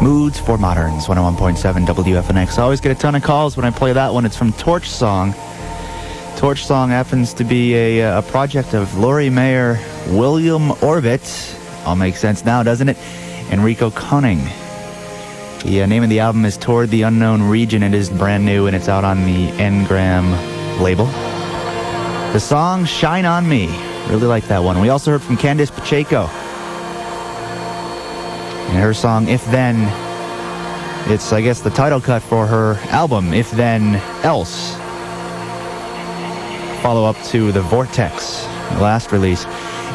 Moods for Moderns, 101.7 WFNX. I always get a ton of calls when I play that one. It's from Torch Song. Torch Song happens to be a project of Laurie Mayer, William Orbit. All makes sense now, doesn't it? Enrico Koning. The name of the album is Toward the Unknown Region. It is brand new, and it's out on the Ngram label. The song, Shine On Me. Really like that one. We also heard from Candice Pacheco. And her song, If Then. It's, I guess, the title cut for her album, If Then Else. Follow up to The Vortex, the last release.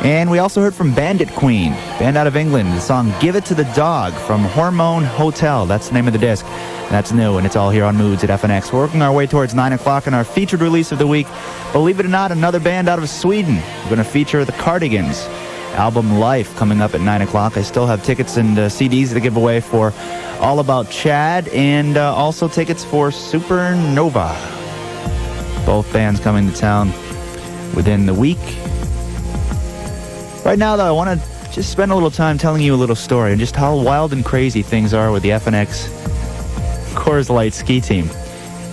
And we also heard from Bandit Queen, band out of England, the song Give It to the Dog from Hormone Hotel. That's the name of the disc. That's new, and it's all here on Moods at FNX. We're working our way towards 9 o'clock in our featured release of the week. Believe it or not, another band out of Sweden. We're going to feature the Cardigans. Album Life coming up at 9 o'clock. I still have tickets and CDs to give away for All About Chad and also tickets for Supernova. Both bands coming to town within the week. Right now, though, I want to just spend a little time telling you a little story and just how wild and crazy things are with the FNX Coors Light ski team.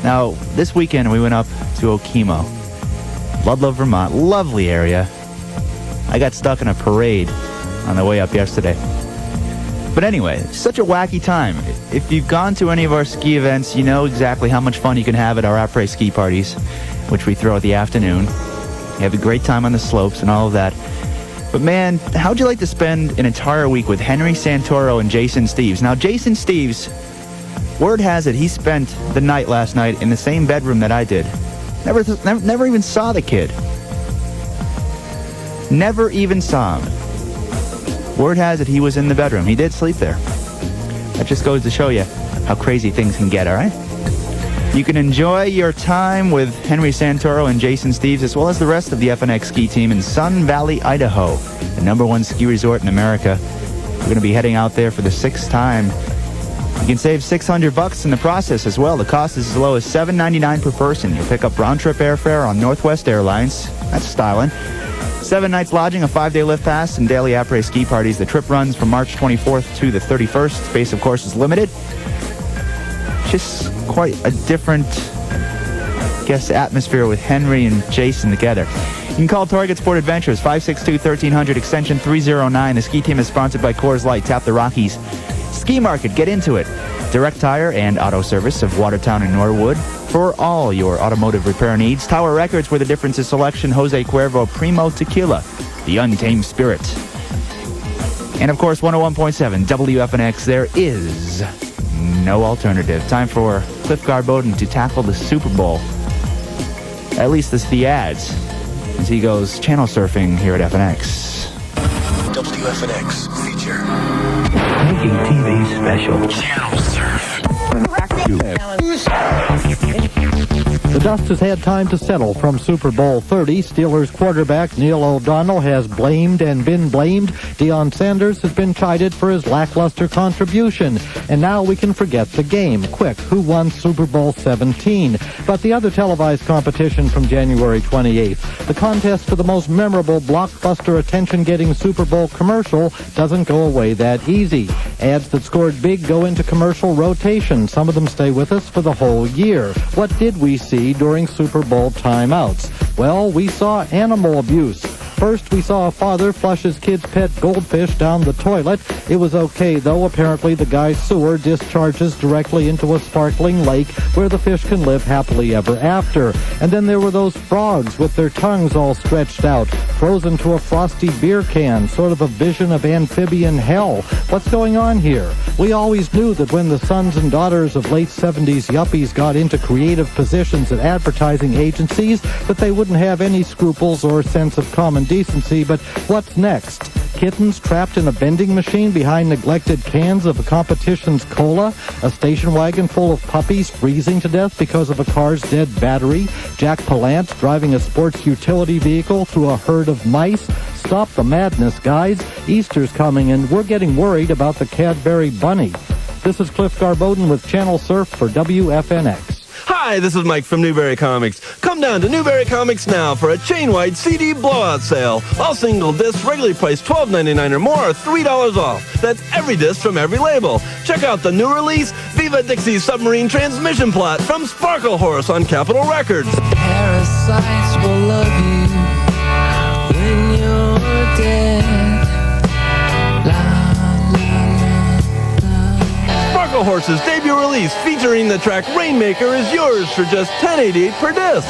Now, this weekend we went up to Okemo, Ludlow, Vermont. Lovely area. I got stuck in a parade on the way up yesterday. But anyway, such a wacky time. If you've gone to any of our ski events, you know exactly how much fun you can have at our après ski parties, which we throw at the afternoon. You have a great time on the slopes and all of that. But man, how'd you like to spend an entire week with Henry Santoro and Jason Steves? Now, Jason Steves, word has it, he spent the night last night in the same bedroom that I did. Never even saw the kid. Never even saw him. Word has it he was in the bedroom. He did sleep there. That just goes to show you how crazy things can get, all right? You can enjoy your time with Henry Santoro and Jason Steves, as well as the rest of the FNX ski team in Sun Valley, Idaho, the #1 ski resort in America. We're going to be heading out there for the 6th time. You can save $600 in the process as well. The cost is as low as $7.99 per person. You'll pick up round-trip airfare on Northwest Airlines. That's styling. 7 nights lodging, a 5-day lift pass, and daily après ski parties. The trip runs from March 24th to the 31st. Space, of course, is limited. Just quite a different, I guess, atmosphere with Henry and Jason together. You can call Target Sport Adventures, 562-1300, extension 309. The ski team is sponsored by Coors Light. Tap the Rockies. Ski Market, get into it. Direct Tire and Auto Service of Watertown and Norwood for all your automotive repair needs. Tower Records, where the difference is selection. Jose Cuervo Primo Tequila, the untamed spirit. And of course, 101.7 WFNX, there is no alternative. Time for Cliff Garbodin to tackle the Super Bowl. At least this the ads, as he goes channel surfing here at FNX. WFNX feature. Making TV special. Channel surf. The dust has had time to settle from Super Bowl 30. Steelers quarterback Neil O'Donnell has blamed and been blamed. Deion Sanders has been chided for his lackluster contribution. And now we can forget the game. Quick, who won Super Bowl 17? But the other televised competition from January 28th, the contest for the most memorable blockbuster attention-getting Super Bowl commercial, doesn't go away that easy. Ads that scored big go into commercial rotation. Some of them stay with us for the whole year. What did we see during Super Bowl timeouts? Well, we saw animal abuse. First, we saw a father flush his kid's pet goldfish down the toilet. It was okay, though. Apparently, the guy's sewer discharges directly into a sparkling lake where the fish can live happily ever after. And then there were those frogs with their tongues all stretched out, frozen to a frosty beer can, sort of a vision of amphibian hell. What's going on here? We always knew that when the sons and daughters of late 70s yuppies got into creative positions at advertising agencies, that they wouldn't have any scruples or sense of common decency. But what's next? Kittens trapped in a vending machine behind neglected cans of a competition's cola, a station wagon full of puppies freezing to death because of a car's dead battery, Jack Palance driving a sports utility vehicle through a herd of mice. Stop the madness, guys. Easter's coming, and we're getting worried about the Cadbury bunny. This is Cliff Garbodin with Channel Surf for WFNX. Hi, this is Mike from Newberry Comics. Come down to Newberry Comics now for a chain-wide CD blowout sale. All single discs regularly priced $12.99 or more are $3 off. That's every disc from every label. Check out the new release, Viva Dixie Submarine Transmission Plot from Sparkle Horse on Capitol Records. Parasites will love you when you're dead. Sparkle Horse's debut release featuring the track Rainmaker is yours for just $10.88 per disc.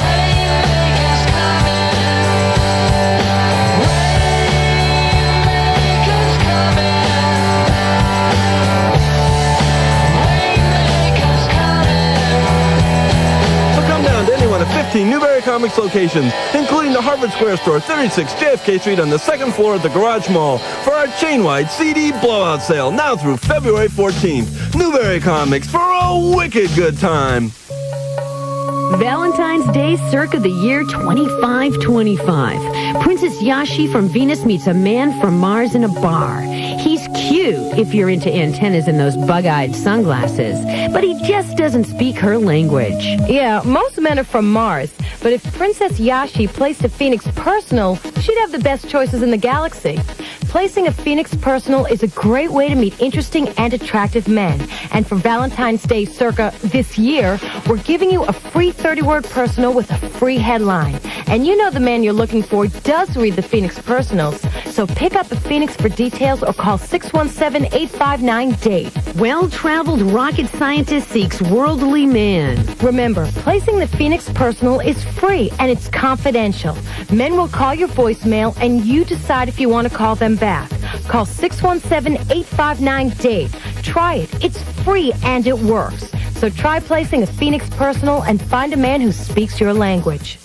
So come down to any one of 15 Newberry Comics locations, including the Harvard Square store, 36 JFK Street on the second floor at the Garage Mall, for our chain-wide CD blowout sale now through February 14th. Newberry Comics for a wicked good time. Valentine's Day circa the year 2525. Princess Yashi from Venus meets a man from Mars in a bar. He's cute if you're into antennas and those bug-eyed sunglasses, but he just doesn't speak her language. Yeah, most men are from Mars, but if Princess Yashi placed a Phoenix Personal, she'd have the best choices in the galaxy. Placing a Phoenix Personal is a great way to meet interesting and attractive men. And for Valentine's Day circa this year, we're giving you a free 30-word personal with a free headline. And you know the man you're looking for does read the Phoenix Personals. So pick up a Phoenix for details or call 617-859-DATE. Well-traveled rocket scientist seeks worldly man. Remember, placing the Phoenix Personal is free and it's confidential. Men will call your voicemail and you decide if you want to call them back. Call 617-859-DATE. Try it. It's free and it works. So try placing a Phoenix Personal and find a man who speaks your language.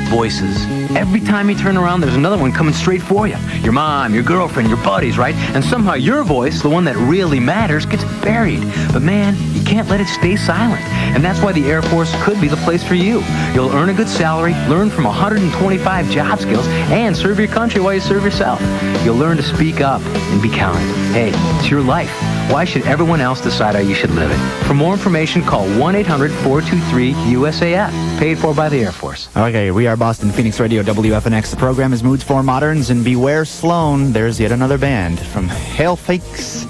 Voices. Every time you turn around, there's another one coming straight for you. Your mom, your girlfriend, your buddies, right? And somehow your voice, the one that really matters, gets buried. But man, you can't let it stay silent. And that's why the Air Force could be the place for you. You'll earn a good salary, learn from 125 job skills, and serve your country while you serve yourself. You'll learn to speak up and be kind. Hey, it's your life. Why should everyone else decide how you should live it? For more information, call 1-800-423-USAF. Paid for by the Air Force. Okay, we are Boston Phoenix Radio, WFNX. The program is Moods for Moderns, and beware Sloan, there's yet another band from Hail Fakes.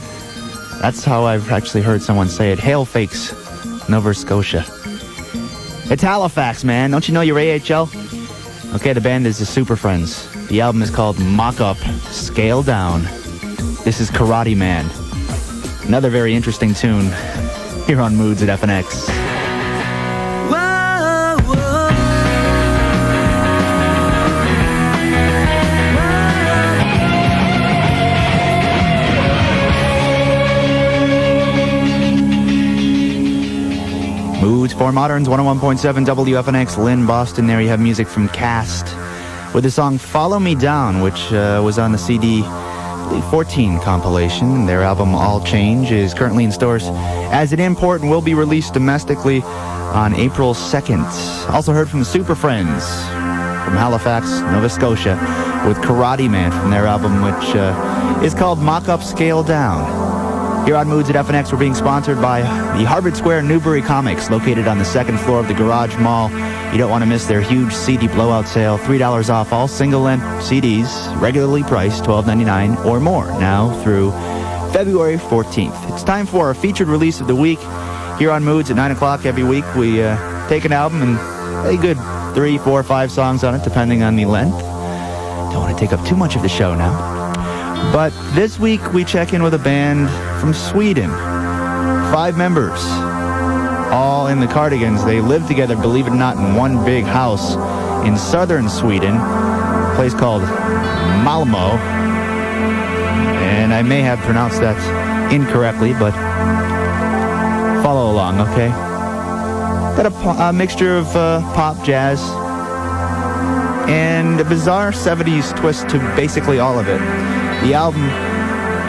That's how I've actually heard someone say it. Hail Fakes, Nova Scotia. It's Halifax, man. Don't you know your AHL? Okay, the band is the Super Friends. The album is called Mock Up, Scale Down. This is Karate Man. Another very interesting tune here on Moods at FNX. Moods for Moderns, 101.7 WFNX, Lynn, Boston. There you have music from Cast with the song Follow Me Down, which was on the CD 14 compilation. Their album All Change is currently in stores as an import and will be released domestically on April 2nd. Also heard from the Super Friends from Halifax, Nova Scotia, with Karate Man from their album, which is called Mock Up Scale Down. Here on Moods at FNX, we're being sponsored by the Harvard Square Newberry Comics, located on the second floor of the Garage Mall. You don't want to miss their huge CD blowout sale. $3 off all single-length CDs, regularly priced $12.99 or more, now through February 14th. It's time for our featured release of the week. Here on Moods at 9 o'clock every week, we take an album and play a good 3, 4, 5 songs on it, depending on the length. Don't want to take up too much of the show now. But this week, we check in with a band from Sweden. 5 members, all in the Cardigans. They live together, believe it or not, in one big house in southern Sweden, a place called Malmo. And I may have pronounced that incorrectly, but follow along, okay? Got a mixture of pop, jazz, and a bizarre 70s twist to basically all of it. The album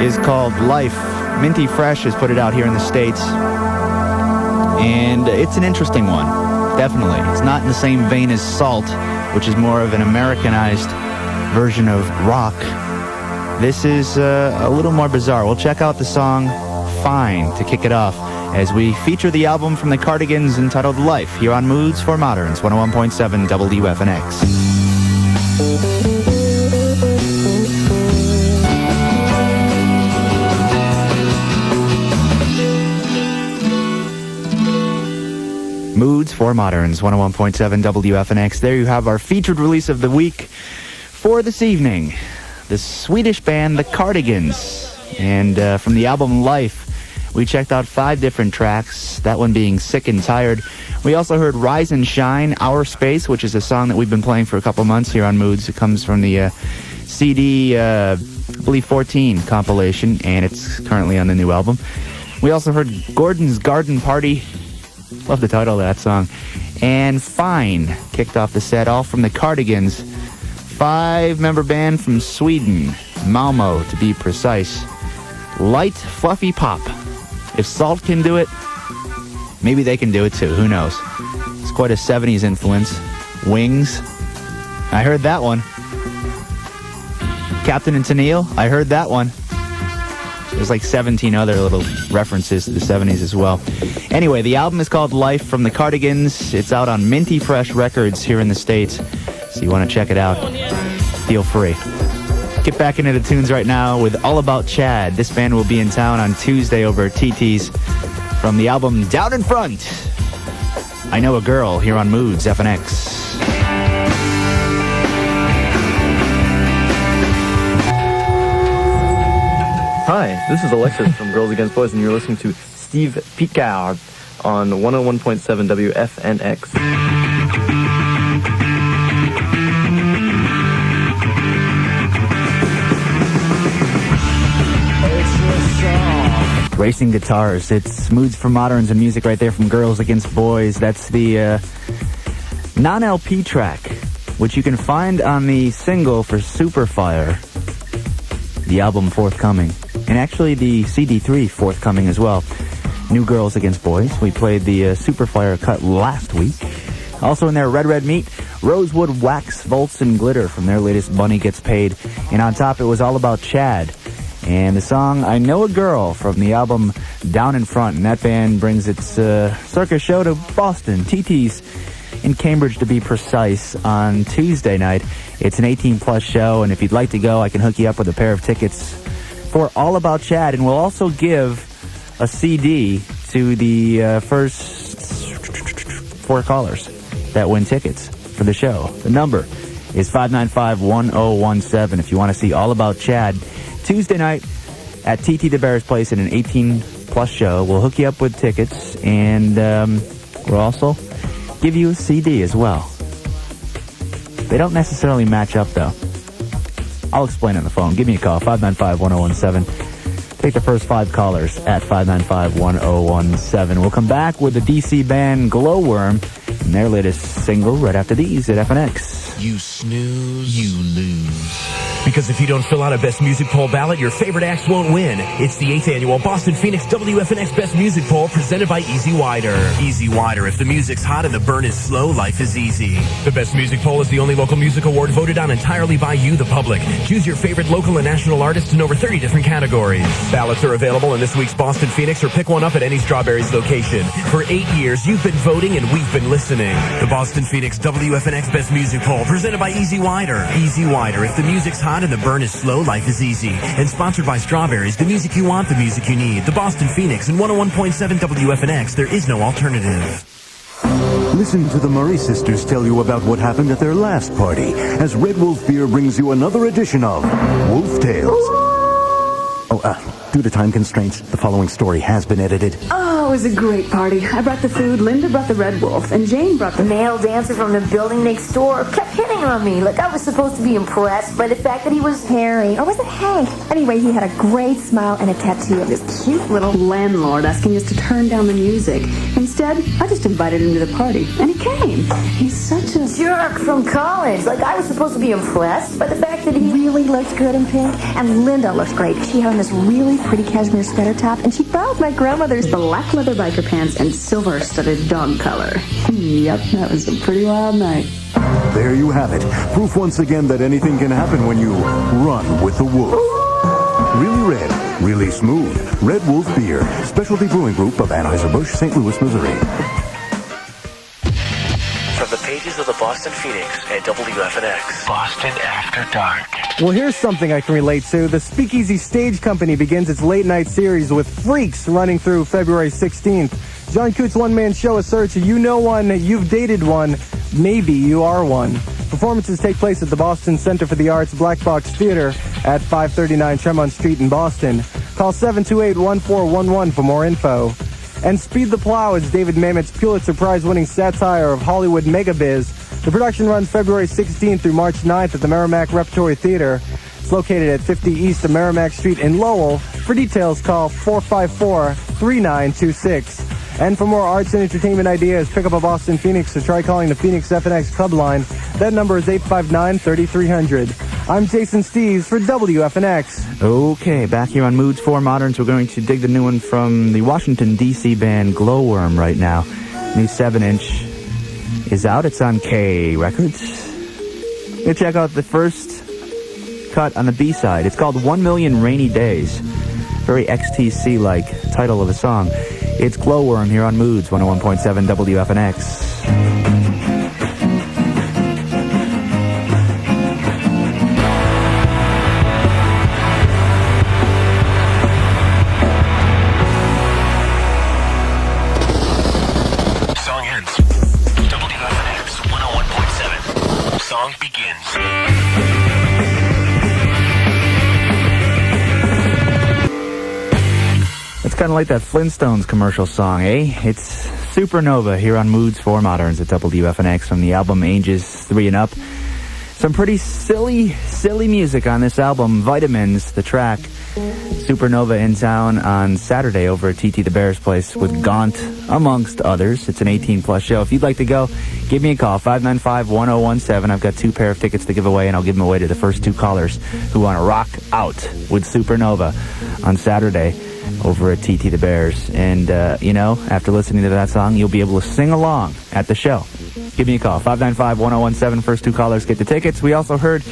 is called Life. Minty Fresh has put it out here in the States. And it's an interesting one, definitely. It's not in the same vein as Salt, which is more of an Americanized version of rock. This is a little more bizarre. We'll check out the song Fine to kick it off. as we feature the album from the Cardigans entitled Life here on Moods for Moderns, 101.7 WFNX. Moods for Moderns, 101.7 WFNX. There you have our featured release of the week for this evening. The Swedish band, the Cardigans. And from the album Life, we checked out 5 different tracks, that one being Sick and Tired. We also heard Rise and Shine, Our Space, which is a song that we've been playing for a couple months here on Moods. It comes from the CD, I believe 14 compilation, and it's currently on the new album. We also heard Gordon's Garden Party. Love the title of that song. And Fine kicked off the set, all from the Cardigans. 5-member band from Sweden, Malmo to be precise. Light, fluffy pop. If Salt can do it, maybe they can do it too. Who knows? It's quite a 70s influence. Wings. I heard that one. Captain and Tennille. I heard that one. There's like 17 other little references to the 70s as well. Anyway, the album is called Life from the Cardigans. It's out on Minty Fresh Records here in the States. So you want to check it out, feel free. Get back into the tunes right now with All About Chad. This band will be in town on Tuesday over at TT's from the album Down in Front. I Know a Girl here on Moods FNX. Hi, this is Alexis from Girls Against Boys, and you're listening to Steve Picard on 101.7 WFNX. Racing Guitars. It's Moods for Moderns and music right there from Girls Against Boys. That's the non-LP track, which you can find on the single for Superfire, the album forthcoming. And actually the CD3 forthcoming as well. New Girls Against Boys. We played the Superfire cut last week. Also in there, Red Meat, Rosewood Wax, Volts and Glitter from their latest Bunny Gets Paid. And on top, it was All About Chad. And the song I Know a Girl from the album Down in Front. And that band brings its circus show to Boston, TT's in Cambridge to be precise, on Tuesday night. It's an 18-plus show, and if you'd like to go, I can hook you up with a pair of tickets for All About Chad, and we'll also give a CD to the first 4 callers that win tickets for the show. The number is 595-1017 if you want to see All About Chad. Tuesday night at TT the Bear's Place in an 18-plus show. We'll hook you up with tickets, and we'll also give you a CD as well. They don't necessarily match up, though. I'll explain on the phone. Give me a call, 595-1017. Take the first 5 callers at 595-1017. We'll come back with the DC band Glowworm and their latest single right after these at FNX. You snooze, you lose. Because if you don't fill out a Best Music Poll ballot, your favorite acts won't win. It's the 8th annual Boston Phoenix WFNX Best Music Poll presented by Easy Wider. Easy Wider. If the music's hot and the burn is slow, life is easy. The Best Music Poll is the only local music award voted on entirely by you, the public. Choose your favorite local and national artists in over 30 different categories. Ballots are available in this week's Boston Phoenix, or pick one up at any Strawberries location. For 8 years, you've been voting and we've been listening. The Boston Phoenix WFNX Best Music Poll presented by Easy Wider. Easy Wider. If the music's hot and the burn is slow, life is easy. And sponsored by Strawberries, the music you want, the music you need. The Boston Phoenix and 101.7 WFNX. There is no alternative. Listen to the Murray sisters tell you about what happened at their last party as Red Wolf Beer brings you another edition of Wolf Tales. Due to time constraints, the following story has been edited. Oh, it was a great party. I brought the food, Linda brought the Red Wolf, and Jane brought the male dancer from the building next door. Kept hitting on me. Like I was supposed to be impressed by the fact that he was Harry. Or was it Hank? Anyway, he had a great smile and a tattoo of this cute little landlord asking us to turn down the music. Instead, I just invited him to the party, and he came. He's such a jerk from college. Like I was supposed to be impressed by the fact that he really looked good in pink. And Linda looked great. She had on this really pretty cashmere sweater top, and she borrowed my grandmother's black leather biker pants and silver-studded dog collar. Yep, that was a pretty wild night. There you have it. Proof once again that anything can happen when you run with the wolf. Really Red. Really smooth. Red Wolf Beer, specialty brewing group of Anheuser-Busch, St. Louis, Missouri. From the pages of the Boston Phoenix at WFNX. Boston After Dark. Well, here's something I can relate to. The Speakeasy Stage Company begins its late-night series with Freaks running through February 16th. John Coote's one-man show asserts you know one, you've dated one, maybe you are one. Performances take place at the Boston Center for the Arts Black Box Theater at 539 Tremont Street in Boston. Call 728-1411 for more info. And Speed the Plow is David Mamet's Pulitzer Prize-winning satire of Hollywood megabiz. The production runs February 16th through March 9th at the Merrimack Repertory Theater. It's located at 50 East of Merrimack Street in Lowell. For details, call 454-3926. And for more arts and entertainment ideas, pick up a Boston Phoenix or try calling the Phoenix FNX Club line. That number is 859-3300. I'm Jason Steves for WFNX. Okay, back here on Moods 4 Moderns, we're going to dig the new one from the Washington, D.C. band Glowworm right now. New 7-inch is out. It's on K Records. Go check out the first cut on the B-side. It's called 1 Million Rainy Days. Very XTC-like title of a song. It's Glowworm here on Moods 101.7 WFNX. Song ends. WFNX 101.7. Song begins. It's kind of like that Flintstones commercial song, eh? It's Supernova here on Moods 4 Moderns at WFNX from the album Ages 3 and Up. Some pretty silly music on this album. Vitamins, the track. Supernova in town on Saturday over at TT the Bear's place with Gaunt, amongst others. It's an 18-plus show. If you'd like to go, give me a call, 595-1017. I've got 2 pair of tickets to give away, and I'll give them away to the first 2 callers who want to rock out with Supernova on Saturday over at TT the Bears. And, after listening to that song, you'll be able to sing along at the show. Give me a call, 595-1017. First 2 callers get the tickets. We also heard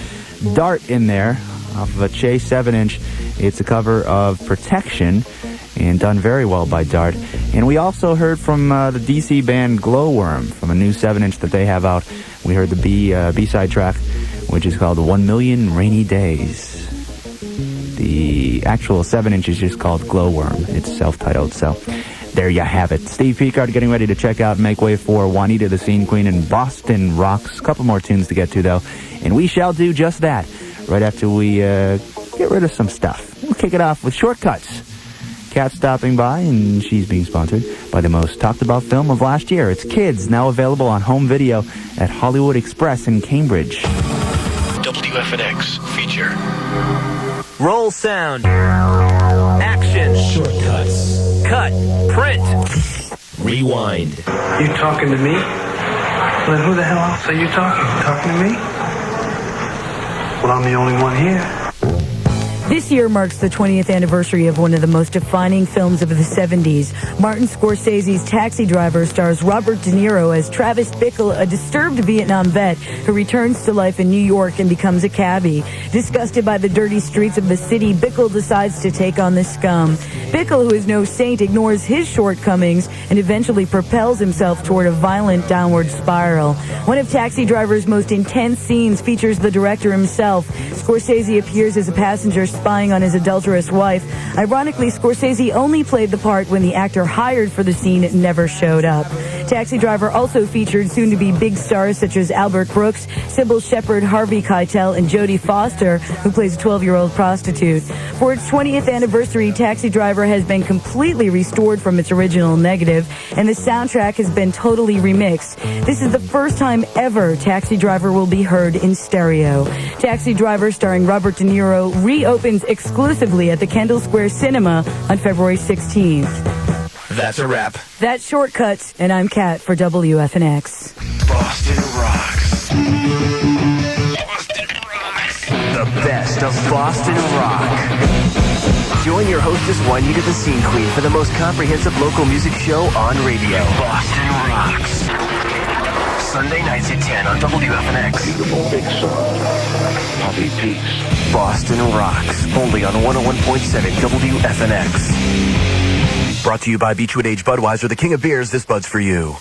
Dart in there off of a Che 7-inch. It's a cover of Protection and done very well by Dart. And we also heard from the DC band Glowworm from a new 7-inch that they have out. We heard the B-side track, which is called 1 Million Rainy Days. The actual 7-inch is just called Glowworm. It's self-titled, so there you have it. Steve Picard getting ready to check out and make way for Juanita the Scene Queen and Boston Rocks. A couple more tunes to get to, though, and we shall do just that right after we get rid of some stuff. We'll kick it off with Shortcuts. Kat stopping by, and she's being sponsored by the most talked about film of last year. It's Kids, now available on home video at Hollywood Express in Cambridge. WFNX feature. Roll sound. Action. Shortcuts. Cut. Print. Rewind. You talking to me? Well, then who the hell else are you talking? Talking to me? Well, I'm the only one here. This year marks the 20th anniversary of one of the most defining films of the 70s. Martin Scorsese's Taxi Driver stars Robert De Niro as Travis Bickle, a disturbed Vietnam vet who returns to life in New York and becomes a cabbie. Disgusted by the dirty streets of the city, Bickle decides to take on the scum. Bickle, who is no saint, ignores his shortcomings and eventually propels himself toward a violent downward spiral. One of Taxi Driver's most intense scenes features the director himself. Scorsese appears as a passenger spying on his adulterous wife. Ironically, Scorsese only played the part when the actor hired for the scene never showed up. Taxi Driver also featured soon-to-be big stars such as Albert Brooks, Sybil Shepherd, Harvey Keitel, and Jodie Foster, who plays a 12-year-old prostitute. For its 20th anniversary, Taxi Driver has been completely restored from its original negative, and the soundtrack has been totally remixed. This is the first time ever Taxi Driver will be heard in stereo. Taxi Driver, starring Robert De Niro, reopens exclusively at the Kendall Square Cinema on February 16th. That's a wrap. That's Shortcuts, and I'm Kat for WFNX. Boston rocks. Boston rocks. The best of Boston rock. Join your hostess Juanita the Scene Queen for the most comprehensive local music show on radio. Boston rocks. Sunday nights at 10 on WFNX. Beautiful big sun. Puppy peace. Boston Rocks, only on 101.7 WFNX. Brought to you by Beechwood Age Budweiser, the king of beers. This Bud's for you.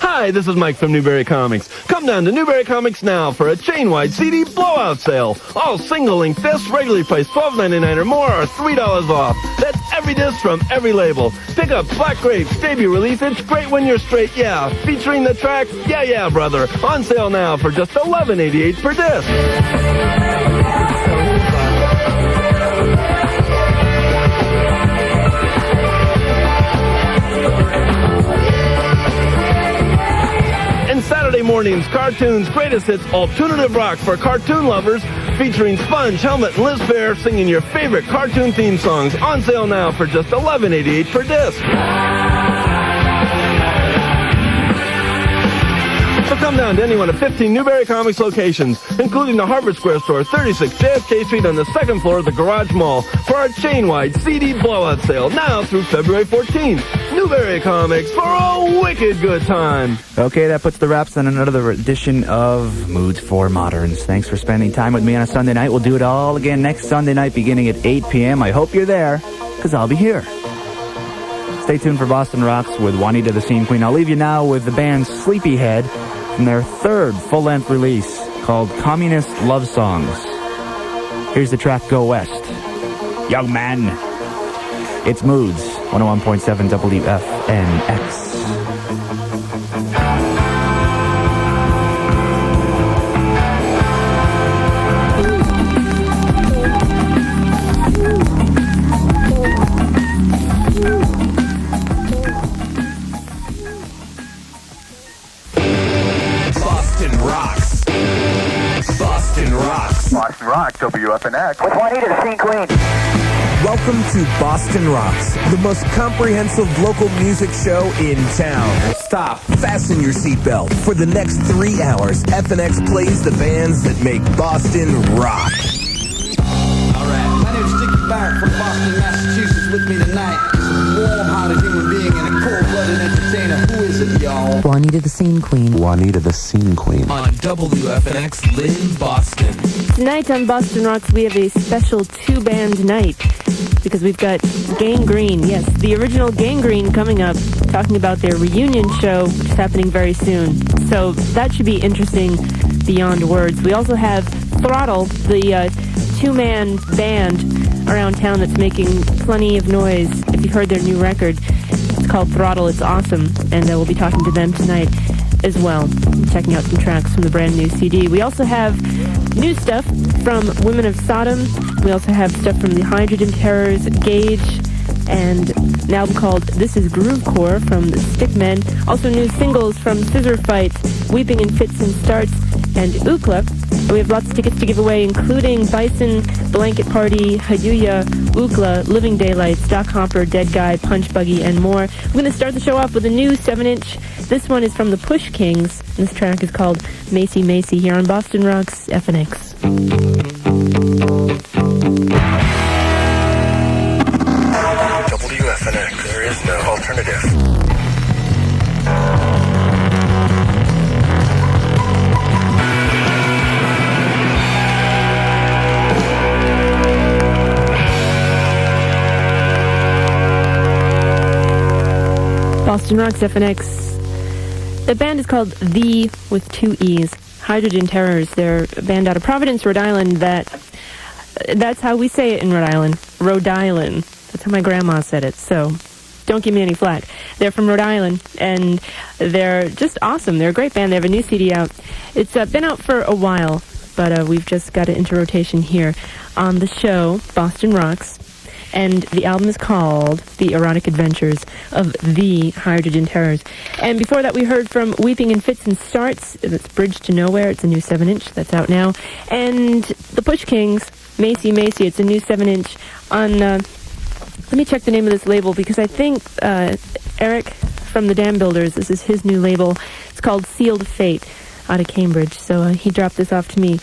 Hi, this is Mike from Newberry Comics. Come down to Newberry Comics now for a chain-wide CD blowout sale. All single-link discs regularly priced $12.99 or more are $3 off. That's every disc from every label. Pick up Black Grape's debut release, It's Great When You're Straight, Yeah, featuring the track Yeah Yeah Brother. On sale now for just $11.88 per disc. And Saturday morning's Cartoons Greatest Hits Alternative Rock for cartoon lovers, featuring Sponge, Helmet, and Liz Fair singing your favorite cartoon theme songs. On sale now for just $11.88 per disc. So come down to any one of 15 Newberry Comics locations, including the Harvard Square store, 36 JFK Street on the second floor of the Garage Mall, for our chain-wide CD blowout sale, now through February 14th. Newberry Comics for a wicked good time. Okay, that puts the wraps on another edition of Moods for Moderns. Thanks for spending time with me on a Sunday night. We'll do it all again next Sunday night beginning at 8 p.m. I hope you're there, because I'll be here. Stay tuned for Boston Rocks with Juanita the Scene Queen. I'll leave you now with the band Sleepyhead from their third full-length release called Communist Love Songs. Here's the track Go West. Young man. It's Moods, 101.7 WFNX. Boston Rock, WFNX. With Juanita the Scene Queen. Welcome to Boston Rocks, the most comprehensive local music show in town. Stop. Fasten your seatbelt. For the next 3 hours, FNX plays the bands that make Boston rock. All right. My name's Dickie Barrett from Boston, Massachusetts. With me tonight is a warm-hearted human being and a cold-blooded entertainer. Who is it, y'all? Juanita the Scene Queen. Juanita the Scene Queen. On WFNX, Lynn, Boston. Tonight on Boston Rocks, we have a special two-band night because we've got Gangrene. Yes, the original Gangrene coming up, talking about their reunion show, which is happening very soon. So that should be interesting beyond words. We also have Throttle, the two-man band around town that's making plenty of noise. If you've heard their new record, it's called Throttle. It's awesome, and we'll be talking to them tonight as well, checking out some tracks from the brand new CD. We also have new stuff from Women of Sodom. We also have stuff from the Hydrogen Terrors, Gauge, and an album called This Is Groovecore from the Stickmen. Also new singles from Scissor Fight, Weeping in Fits and Starts, and Ookla. And we have lots of tickets to give away, including Bison, Blanket Party, Hayuya, Ookla, Living Daylights, Doc Hopper, Dead Guy, Punch Buggy, and more. We're going to start the show off with a new 7-inch. This one is from the Push Kings. This track is called Macy Macy here on Boston Rocks FNX. WFNX, there is no alternative. Boston Rocks FNX. The band is called The with 2 E's. Hydrogen Terrors. They're a band out of Providence, Rhode Island. That's how we say it in Rhode Island. Rhode Island. That's how my grandma said it. So don't give me any flack. They're from Rhode Island, and they're just awesome. They're a great band. They have a new CD out. It's been out for a while, but we've just got it into rotation here on the show, Boston Rocks. And the album is called The Erotic Adventures of the Hydrogen Terrors. And before that, we heard from Weeping in Fits and Starts. It's Bridge to Nowhere. It's a new 7-inch that's out now. And the Push Kings, Macy Macy. It's a new 7-inch on, let me check the name of this label, because I think Eric from the Dam Builders, this is his new label. It's called Sealed Fate out of Cambridge. So he dropped this off to me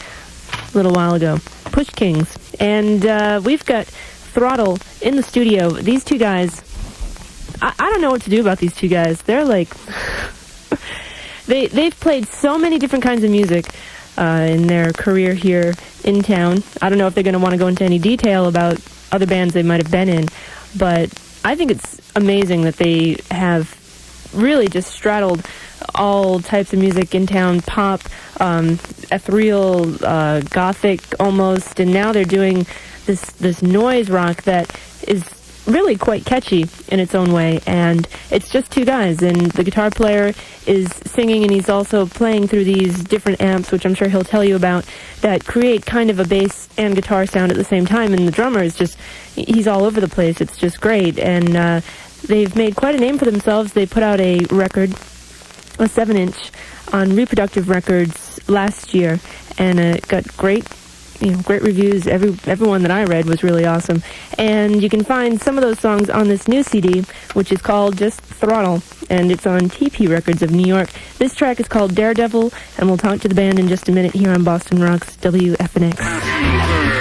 a little while ago. Push Kings. And we've got Throttle in the studio. These two guys, I don't know what to do about these two guys. They're like, they've played so many different kinds of music in their career here in town. I don't know if they're going to want to go into any detail about other bands they might have been in, but I think it's amazing that they have really just straddled all types of music in town, pop, ethereal, gothic almost, and now they're doing this noise rock that is really quite catchy in its own way. And it's just two guys, and the guitar player is singing, and he's also playing through these different amps, which I'm sure he'll tell you about, that create kind of a bass and guitar sound at the same time. And the drummer is just, he's all over the place. It's just great. And they've made quite a name for themselves. They put out a record, a 7-inch, on Reproductive Records last year, and it got great reviews. Everyone that I read was really awesome. And you can find some of those songs on this new CD, which is called just Throttle, and it's on TP Records of New York. This track is called Daredevil, and we'll talk to the band in just a minute here on Boston Rock's WFNX.